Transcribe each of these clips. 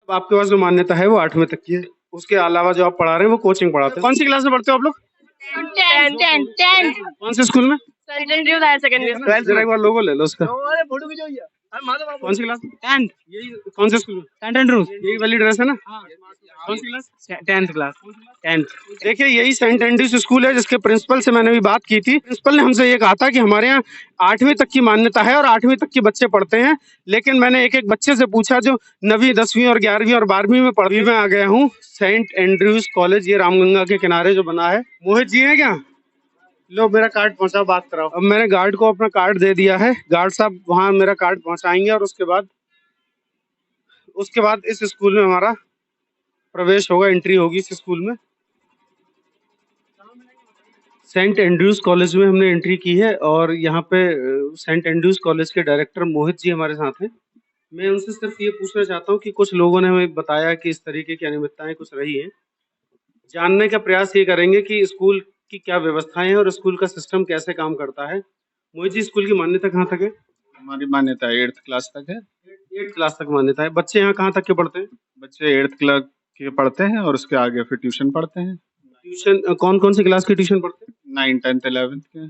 अब आपके पास जो मान्यता है वो 8वीं तक की है, उसके अलावा जो आप पढ़ा रहे हैं वो कोचिंग पढ़ाते हैं। कौन सी क्लास में पढ़ते हो आप लोग? 10 कौन से स्कूल में? Saint Andrews higher secondary school. जरा एक बार लोगो ले लो उसका। कौन सी क्लास? 10th यही कौन से स्कूल? Saint Andrews. यही वाली ड्रेस है ना? कौन सी क्लास? 10th class 10th। देखिए यही सेंट एंड्रयूज स्कूल है जिसके प्रिंसिपल से मैंने भी बात की थी। प्रिंसिपल ने हमसे ये कहा था कि हमारे यहाँ 8वीं तक की मान्यता है और 8वीं तक के बच्चे पढ़ते हैं, लेकिन मैंने एक एक बच्चे से पूछा जो 9वीं 10वीं और 11वीं और 12वीं में पढ़ी। मैं आ गया हूँ सेंट एंड्रयूज कॉलेज, ये रामगंगा के किनारे जो बना है। मोहित जी है क्या? लो मेरा कार्ड पहुंचा, बात कराओ। अब मैंने गार्ड को अपना कार्ड दे दिया है, गार्ड साहब वहाँ मेरा कार्ड पहुंचाएंगे और उसके बाद इस स्कूल में हमारा प्रवेश होगा, एंट्री होगी इस स्कूल में। सेंट एंड्रयूज कॉलेज में हमने एंट्री की है और यहाँ पे सेंट एंड्रयूज कॉलेज के डायरेक्टर मोहित जी हमारे साथ हैं। मैं उनसे सिर्फ ये पूछना चाहता हूँ कि कुछ लोगों ने हमें बताया कि इस तरीके की अनियमितताएं कुछ रही हैं, जानने का प्रयास ये करेंगे कि स्कूल की क्या व्यवस्थाएं हैं और स्कूल का सिस्टम कैसे काम करता है। मोहित जी, स्कूल की मान्यता कहाँ तक है? हमारी मान्यता 8th क्लास तक है। 8th क्लास तक मान्यता है। बच्चे यहाँ कहाँ तक के पढ़ते हैं? बच्चे 8th क्लास के पढ़ते हैं और उसके आगे फिर ट्यूशन पढ़ते हैं। ट्यूशन कौन कौन सी क्लास की ट्यूशन पढ़ते हैं? 9th 10th 11th के।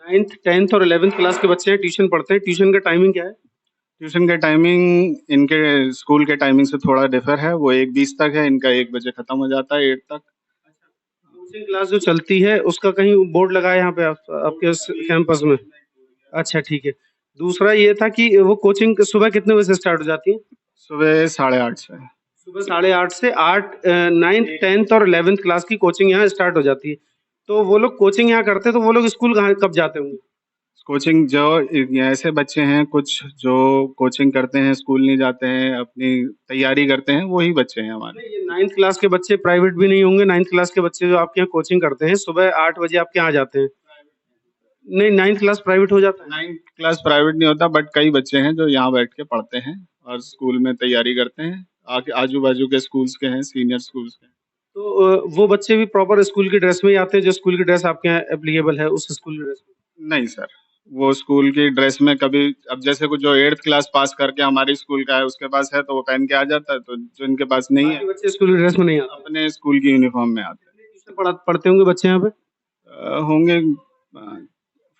9th 10th और 11th क्लास के बच्चे हैं ट्यूशन पढ़ते हैं। ट्यूशन का टाइमिंग क्या है? ट्यूशन के टाइमिंग इनके स्कूल के टाइमिंग से थोड़ा डिफर है, वो 1:20 तक है, इनका 1 बजे खत्म हो जाता है 8 तक। कोचिंग क्लास जो चलती है उसका कहीं बोर्ड लगा है यहाँ पे आपके कैंपस में? अच्छा ठीक है। दूसरा ये था कि वो कोचिंग सुबह कितने बजे से स्टार्ट हो जाती है? सुबह 8:30 से। सुबह 8:30 से 9th 10th और 11th क्लास की कोचिंग यहाँ स्टार्ट हो जाती है। तो वो लोग कोचिंग यहाँ करते हैं तो वो लोग स्कूल कब जाते होंगे? कोचिंग जो ऐसे बच्चे हैं कुछ जो कोचिंग करते हैं, स्कूल नहीं जाते हैं, अपनी तैयारी करते हैं, वही बच्चे हैं हमारे। ये 9th क्लास के बच्चे प्राइवेट भी नहीं होंगे? 9th क्लास के बच्चे जो आपके यहाँ कोचिंग करते हैं सुबह 8 बजे आपके यहाँ जाते हैं? नहीं, 9th क्लास प्राइवेट हो जाता है? 9th क्लास प्राइवेट नहीं होता, बट कई बच्चे हैं जो यहाँ बैठ के पढ़ते हैं और स्कूल में तैयारी करते हैं। आजू बाजू के स्कूल्स के हैं, सीनियर स्कूल्स के। तो वो बच्चे भी प्रॉपर स्कूल की ड्रेस में ही आते हैं जो स्कूल की ड्रेस आपके यहाँ एप्लीकेबल है उस स्कूल की ड्रेस में? नहीं सर, वो स्कूल की ड्रेस में कभी, अब जैसे कुछ जो 8th क्लास पास करके हमारी स्कूल का है उसके पास है तो वो पहन के आ जाता है, तो जो इनके पास नहीं है बच्चे स्कूल की ड्रेस में नहीं आते, अपने स्कूल की यूनिफॉर्म में आते हैं। ट्यूशन पढ़ते होंगे बच्चे यहाँ पे? होंगे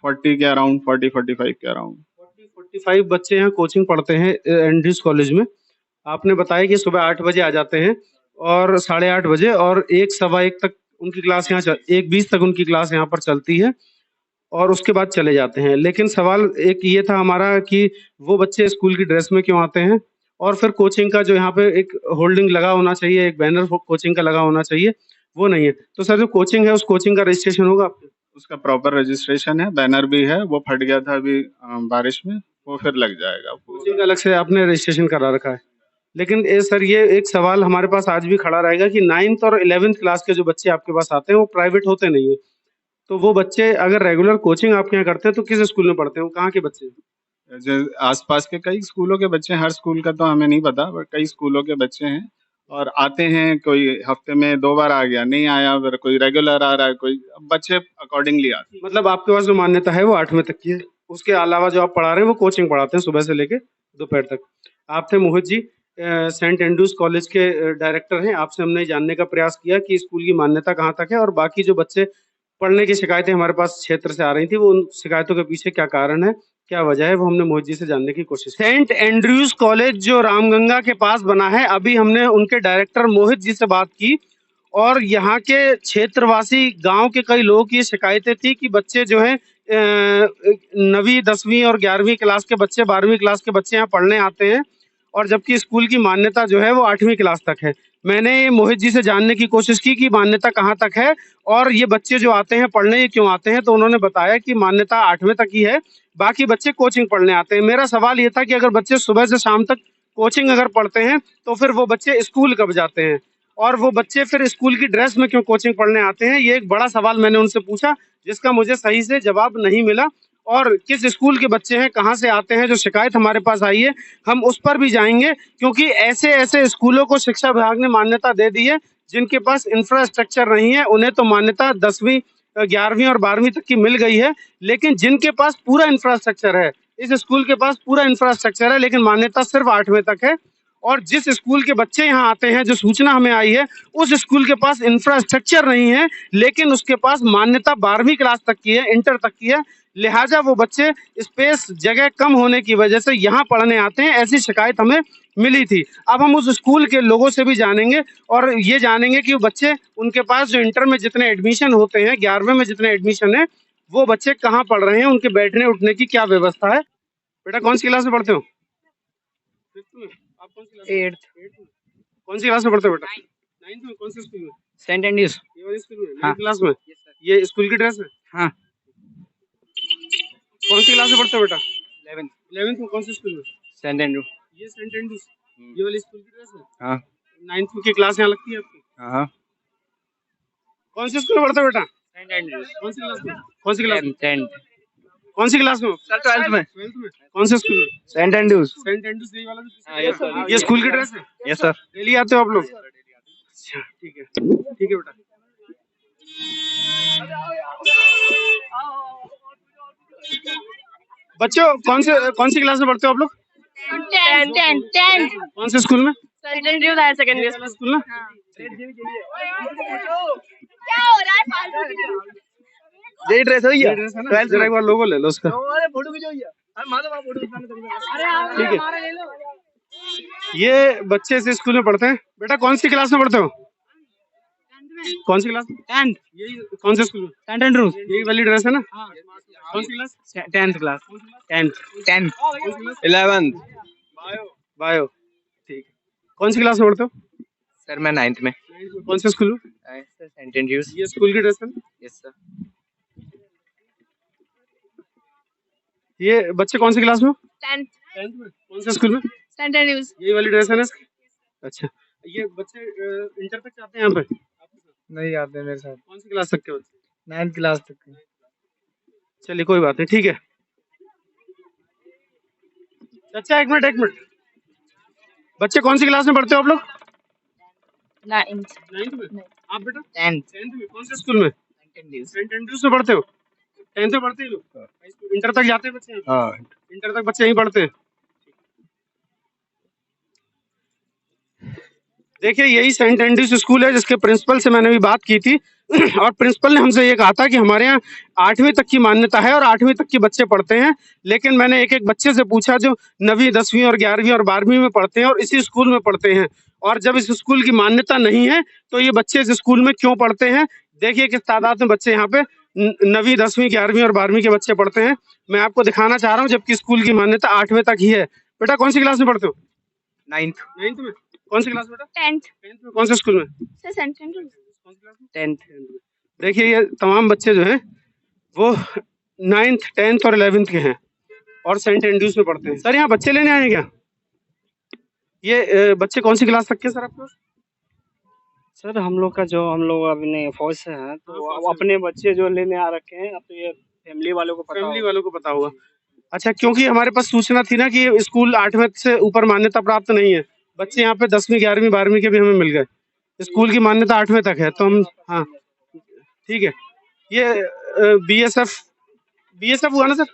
40 के अराउंड, 40-45 के अराउंड। 45 बच्चे यहाँ कोचिंग पढ़ते हैं एंड्रयूज कॉलेज में। आपने बताया कि सुबह 8 बजे आ जाते हैं और 8:30 बजे और 1 सवा 1 तक उनकी क्लास यहाँ 1:20 तक उनकी क्लास यहाँ पर चलती है और उसके बाद चले जाते हैं। लेकिन सवाल एक ये था हमारा कि वो बच्चे स्कूल की ड्रेस में क्यों आते हैं और फिर कोचिंग का जो यहाँ पे एक होल्डिंग लगा होना चाहिए, एक बैनर कोचिंग का लगा होना चाहिए, वो नहीं है। तो सर जो कोचिंग है उस कोचिंग का रजिस्ट्रेशन होगा आपके? उसका प्रॉपर रजिस्ट्रेशन है, बैनर भी है, वो फट गया था अभी बारिश में, वो फिर लग जाएगा। कोचिंग अलग से आपने रजिस्ट्रेशन करा रखा है। लेकिन सर ये एक सवाल हमारे पास आज भी खड़ा रहेगा कि 9th और 11th क्लास के जो बच्चे आपके पास आते हैं वो प्राइवेट होते नहीं है, तो वो बच्चे अगर रेगुलर कोचिंग आपके यहाँ करते हैं तो किस स्कूल में पढ़ते हैं? वो कहाँ के बच्चे हैं? आसपास के कई स्कूलों के बच्चे हैं, हर स्कूल का तो हमें नहीं पता, बट कई स्कूलों के बच्चे हैं और आते हैं। कोई हफ्ते में 2 बार आ गया, नहीं आया, फिर कोई रेगुलर आ रहा है, कोई बच्चे अकॉर्डिंगली आते हैं। मतलब आपके पास जो मान्यता है वो 8वीं तक की है, उसके अलावा जो आप पढ़ा रहे हैं वो कोचिंग पढ़ाते हैं सुबह से लेके दोपहर तक। आप थे Mohit ji, Saint Andrews college के डायरेक्टर हैं। आपसे हमने जानने का प्रयास किया कि स्कूल की मान्यता कहाँ तक है और बाकी जो बच्चे पढ़ने की शिकायतें हमारे पास क्षेत्र से आ रही थी वो उन शिकायतों के पीछे क्या कारण है, क्या वजह है, वो हमने मोहित जी से जानने की कोशिश की। सेंट एंड्रयूज कॉलेज जो रामगंगा के पास बना है, अभी हमने उनके डायरेक्टर मोहित जी से बात की और यहाँ के क्षेत्रवासी गांव के कई लोगों की शिकायतें थी कि बच्चे जो है 9वीं 10वीं और 11वीं क्लास के बच्चे 12वीं क्लास के बच्चे यहाँ पढ़ने आते हैं और जबकि स्कूल की मान्यता जो है वो 8वीं क्लास तक है। मैंने मोहित जी से जानने की कोशिश की कि मान्यता कहाँ तक है और ये बच्चे जो आते हैं पढ़ने ये क्यों आते हैं, तो उन्होंने बताया कि मान्यता 8वीं तक ही है, बाकी बच्चे कोचिंग पढ़ने आते हैं। मेरा सवाल ये था कि अगर बच्चे सुबह से शाम तक कोचिंग अगर पढ़ते हैं तो फिर वो बच्चे स्कूल कब जाते हैं और वो बच्चे फिर स्कूल की ड्रेस में क्यों कोचिंग पढ़ने आते हैं? ये एक बड़ा सवाल मैंने उनसे पूछा जिसका मुझे सही से जवाब नहीं मिला। और किस स्कूल के बच्चे हैं, कहाँ से आते हैं, जो शिकायत हमारे पास आई है हम उस पर भी जाएंगे, क्योंकि ऐसे ऐसे स्कूलों को शिक्षा विभाग ने मान्यता दे दी है जिनके पास इंफ्रास्ट्रक्चर नहीं है। उन्हें तो मान्यता 10वीं 11वीं और 12वीं तक की मिल गई है, लेकिन जिनके पास पूरा इंफ्रास्ट्रक्चर है, इस स्कूल के पास पूरा इंफ्रास्ट्रक्चर है लेकिन मान्यता सिर्फ 8वीं तक है और जिस स्कूल के बच्चे यहाँ आते हैं, जो सूचना हमें आई है, उस स्कूल के पास इंफ्रास्ट्रक्चर नहीं है, लेकिन उसके पास मान्यता 12वीं क्लास तक की है, इंटर तक की है। लिहाजा वो बच्चे स्पेस जगह कम होने की वजह से यहाँ पढ़ने आते हैं, ऐसी शिकायत हमें मिली थी। अब हम उस स्कूल के लोगों से भी जानेंगे और ये जानेंगे कि वो बच्चे, उनके पास जो इंटर में जितने एडमिशन होते हैं, 11वें में जितने एडमिशन है, वो बच्चे कहाँ पढ़ रहे हैं, उनके बैठने उठने की क्या व्यवस्था है। बेटा कौन सी क्लास में पढ़ते हो? आप कौन सी क्लास में? 8th कौन सी क्लास में पढ़ते हो बेटा? 9th में। कौन से स्कूल में? Saint Andrews. ये वाली स्कूल में? हाँ। 9th क्लास में? ये स्कूल की ड्रेस है? हाँ। कौन सी क्लास में पढ़ते हो बेटा? 11th 11th में। कौन से स्कूल में? Saint Andrew. ये सेंट एंड्रूज, ये वाली स्कूल की ड्रेस है? हाँ 9th की क्लास यहाँ लगती है आपकी? हाँ। कौन से स्कूल में पढ़ते हो बेटा? Saint Andrews. कौन सी क्लास में? कौन सी क्लास में? 10th। कौन सी क्लास में? सर 12th में। 12th में। कौन से स्कूल में? Saint Andrews. सेंट एंड्रूज, यही वाला हाँ, yes, sir. ये स्कूल की ड्रेस है? Yes sir. डेली आते हो आप लोग? अच्छा ठीक है, ठीक है बेटा। बच्चों कौन सी क्लास में पढ़ते हो आप लोग? 10th कौन से स्कूल में? सेंट एंड्रूज हायर सेकेंडरी वाला स्कूल ना? क्या हो रहा है फालतू की? यही ड्रेस हो ये ड्रेस है ना? जरा एक बार लोगो ले लो उसका। फोटो खिंचवाइए। ठीक है, ये बच्चे इस स्कूल में पढ़ते हैं। बेटा कौन सी क्लास में पढ़ते हो? कौन सी क्लास? 10th यही कौन से स्कूल में? Saint Andrews. यही वाली ड्रेस है ना? कौन सी class? 10th class. 10th 11th। Bio. ठीक है, कौन सी क्लास में पढ़ते हो? सर मैं 9th में। कौन से स्कूल में? Sir Saint Andrews. ये स्कूल की ड्रेस है ना? Yes sir. ये बच्चे कौन सी क्लास में? 10th 10th में। कौन से स्कूल में? Saint Andrews. यही वाली ड्रेस है ना इसकी? अच्छा, ये बच्चे इंटर तक जाते हैं यहाँ पे? नहीं आते मेरे साथ। कौन सी क्लास तक के बच्चे? 9th क्लास तक। चलिए कोई बात नहीं, ठीक है। अच्छा एक मिनट, बच्चे कौन सी क्लास में पढ़ते हो आप लोग? 9th 9th में। आप बेटा? 10th 10th में। कौन से स्कूल में? सेंट एंड्रूज में पढ़ते हो? 10th में पढ़ते हैं लोग? इंटर तक जाते हैं बच्चे यहाँ? हाँ। इंटर तक बच्चे यहीं पढ़ते हैं? देखिए यही सेंट एंड्रूज स्कूल है, जिसके प्रिंसिपल से मैंने भी बात की थी और प्रिंसिपल ने हमसे ये कहा था कि हमारे यहाँ 8वीं तक की मान्यता है और 8वीं तक के बच्चे पढ़ते हैं। लेकिन मैंने एक बच्चे से पूछा जो 9वीं 10वीं और 11वीं और 12वीं में पढ़ते हैं और इसी स्कूल में पढ़ते हैं, और जब इस स्कूल की मान्यता नहीं है तो ये बच्चे इस स्कूल में क्यों पढ़ते हैं। देखिए किस तादाद में बच्चे यहाँ पे 9वीं 10वीं 11वीं और 12वीं के बच्चे पढ़ते हैं, मैं आपको दिखाना चाह रहा हूँ, जबकि स्कूल की मान्यता 8वें तक ही है। बेटा कौन सी क्लास में पढ़ते हो? 9th 9th में। कौन सी क्लास बेटा? 10th 10th में। कौन से स्कूल में? Sir Saint Andrews. कौन सी क्लास में? 10th। देखिए ये तमाम बच्चे जो हैं वो 9th 10th और 11th के हैं और सेंट एंड्रूज में पढ़ते हैं। सर यहाँ बच्चे लेने आए हैं क्या? ये बच्चे कौन सी क्लास तक के सर आपके पास? सर हम लोग अपने फौज से हैं, तो हाँ, अब फौज से। अपने बच्चे जो लेने आ रखे हैं, अब तो ये फैमिली वालों को पता फैमिली होगा। वालों को पता होगा। अच्छा, क्योंकि हमारे पास सूचना थी ना कि ये स्कूल 8वें से ऊपर मान्यता प्राप्त नहीं है, बच्चे यहाँ पे 10वीं 11वीं 12वीं के भी हमें मिल गए। स्कूल की मान्यता 8वें तक है, तो हम, हाँ ठीक है। ये बीएसएफ हुआ ना सर?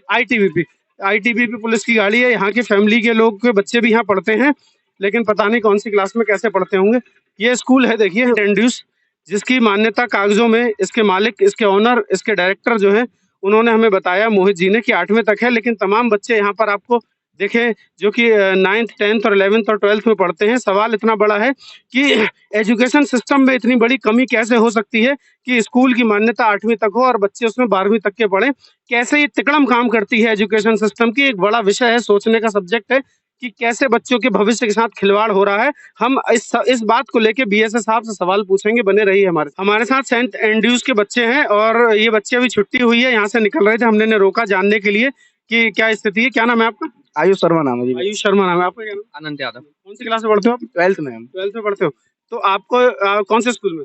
आईटीबीपी पुलिस की गाड़ी है। यहाँ की फैमिली के लोग के बच्चे भी यहाँ पढ़ते हैं, लेकिन पता नहीं कौन सी क्लास में कैसे पढ़ते होंगे। ये स्कूल है देखिए सेंट एंड्रूज, जिसकी मान्यता कागजों में इसके मालिक, इसके ओनर, इसके डायरेक्टर जो है, उन्होंने हमें बताया मोहित जी ने कि 8वें तक है, लेकिन तमाम बच्चे यहाँ पर आपको देखें जो कि 9th 10th और 11th और 12th में पढ़ते हैं। सवाल इतना बड़ा है कि एजुकेशन सिस्टम में इतनी बड़ी कमी कैसे हो सकती है कि स्कूल की मान्यता 8वीं तक हो और बच्चे उसमें 12वीं तक के पढ़ें। कैसे ये तिकड़म काम करती है एजुकेशन सिस्टम की, एक बड़ा विषय है, सोचने का सब्जेक्ट है कि कैसे बच्चों के भविष्य के साथ खिलवाड़ हो रहा है। हम इस बात को लेके बीएसए साहब से सवाल पूछेंगे, बने रहिए हमारे साथ। सेंट एंड्रूज के बच्चे हैं और ये बच्चे अभी छुट्टी हुई है, यहाँ से निकल रहे थे, हमने इन्हें रोका जानने के लिए कि क्या स्थिति है। क्या नाम है आपका? आयुष शर्मा नाम है जी। आयुष शर्मा नाम है आपका? क्या नाम? आनंद यादव। कौन सी क्लास में पढ़ते हो आप? 12th में हम। 12th में पढ़ते हो। तो आपको कौन से स्कूल में?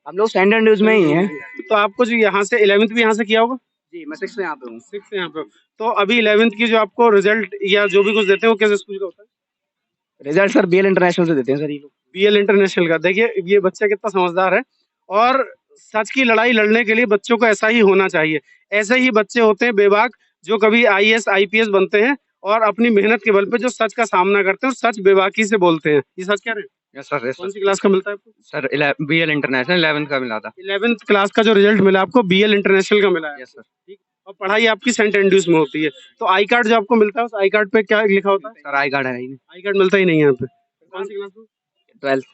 हम लोग सेंट एंड्रूज में ही हैं। तो आपको जो यहाँ से 11th भी यहाँ से किया होगा? जी मैं 6 से यहाँ पे हूँ। 6 से यहाँ पे। तो अभी 11th की जो आपको रिजल्ट या जो भी कुछ देते हैं वो किस स्कूल का होता है? रिजल्ट सर बीएल इंटरनेशनल से देते हैं सर ये लोग। बीएल इंटरनेशनल का। देखिए ये बच्चा कितना समझदार है, और सच की लड़ाई लड़ने के लिए बच्चों को ऐसा ही होना चाहिए। ऐसे ही बच्चे होते हैं बेबाक जो कभी आईएएस आईपीएस बनते हैं और अपनी मेहनत के बल पे जो सच का सामना करते हैं और सच बेबाकी से बोलते हैं। ये सच कह रहे हैं? यस सर, यस कौन सर। सी क्लास का मिलता है आपको? सर बीएल इंटरनेशनल 11th का मिला था। 11th क्लास का जो रिजल्ट मिला आपको बीएल इंटरनेशनल का मिला है। Yes sir. ठीक। और पढ़ाई आपकी सेंट एंड्रयूज में होती है। तो आई कार्ड जो आपको मिलता है उस आई कार्ड पे क्या लिखा होता है? सर आई कार्ड है ही नहीं। आई कार्ड मिलता ही नहीं है यहाँ पे। कौन सी क्लास में? 12th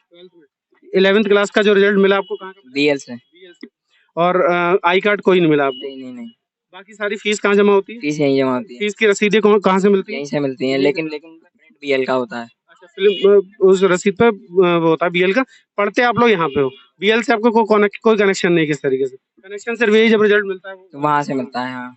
11th क्लास का जो रिजल्ट मिला आपको कहाँ का? बीएल से। और आई कार्ड कोई नहीं मिला आपको? नहीं। बाकी सारी फीस कहाँ जमा होती है? फीस यहीं जमा होती है। फीस की रसीदें कहाँ से मिलती है? यहीं से मिलती हैं, लेकिन प्रिंट बीएल का होता है। अच्छा, फिल्म उस रसीद पे वो होता है बीएल का। पढ़ते आप लोग यहाँ पे हो, बीएल से आपको कोई कनेक्शन नहीं किस तरीके से? कनेक्शन सिर्फ यही जब रिजल्ट मिलता है तो वहाँ से मिलता है। हाँ।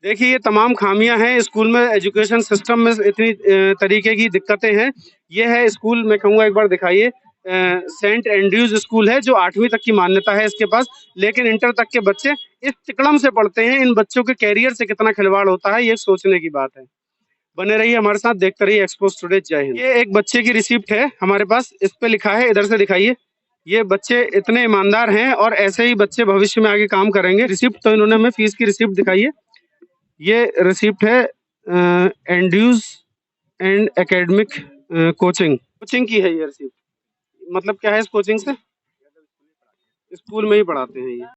देखिए, ये तमाम खामियां हैं स्कूल में, एजुकेशन सिस्टम में इतनी तरीके की दिक्कतें हैं। ये है स्कूल, मैं कहूँगा एक बार दिखाइए। सेंट एंड्रयूज स्कूल है जो 8वीं तक की मान्यता है इसके पास, लेकिन इंटर तक के बच्चे इस तिकड़म से पढ़ते हैं। इन बच्चों के कैरियर से कितना खिलवाड़ होता है ये सोचने की बात है। बने रहिए हमारे साथ, देखते रहिए एक्सपोज टुडे। जय हिंद। ये एक बच्चे की रिसिप्ट है हमारे पास, इस पे लिखा है, इधर से दिखाइए। ये बच्चे इतने ईमानदार हैं और ऐसे ही बच्चे भविष्य में आगे काम करेंगे। रिसिप्ट तो इन्होंने हमें फीस की रिसिप्ट दिखाई है। ये रिसिप्ट है एंड्रयूज एंड एकेडमिक कोचिंग की है ये रिसिप्ट। मतलब क्या है इस कोचिंग से? स्कूल में ही पढ़ाते हैं ये।